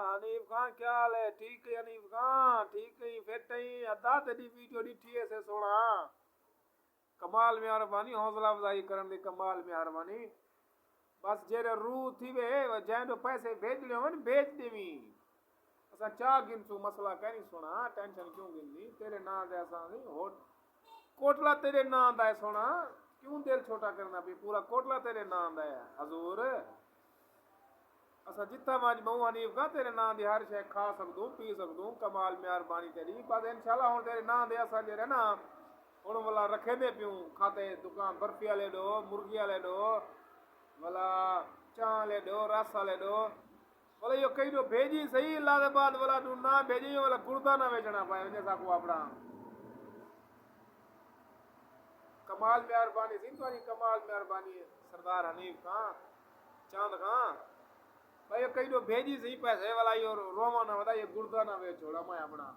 हनीफ खान क्या हाल है? ठीक है हनीफ खान, ठीक है फिट ही अदा तेरी वीडियो ॾिठी है से सोना कमाल महिरबानी हौसला अफ़ज़ाई करण दी कमाल महिरबानी बस जेरे रूह थी वे जंहिंजो पैसे भेजणे हुअनि भेज देवी असां चा गिनसूं मसला कहीं सोना टेंशन क्यों गिननी तेरे नां ते असां होट कोटला तेरे नां दा है सोना क्यों दिल छोटा करना भी पूरा कोटला तेरे नां दा है हजूर असां जिथा मां बहु हनीफ खां तेरे नां दी हर शइ खा सकदूं पी सकदूं कमाल महिरबानी तेरी बस इंशाल्लाह हुण तेरे नां दे असां जेरे ना हुण भला रखेंदे पियूं खाते दुकान बर्फी वाले ॾो मुर्गी वाले ॾो भला चां वाले ॾो रस वाले ॾो भला इहो कई ॾो भेजी सही अल्लाह दे बाद भला तूं ना भेजी भला गुर्दा ना वेचणा पाए वञे सां को अपना कमाल महिरबानी थी तुम्हारी कमाल महिरबानी सरदार हनीफ खां चांद खां भाई कई ॾो भेजी सही पैसे वाला इहो रोमा ना वधा इहो गुर्दा ना वेचोड़ा मैं अपना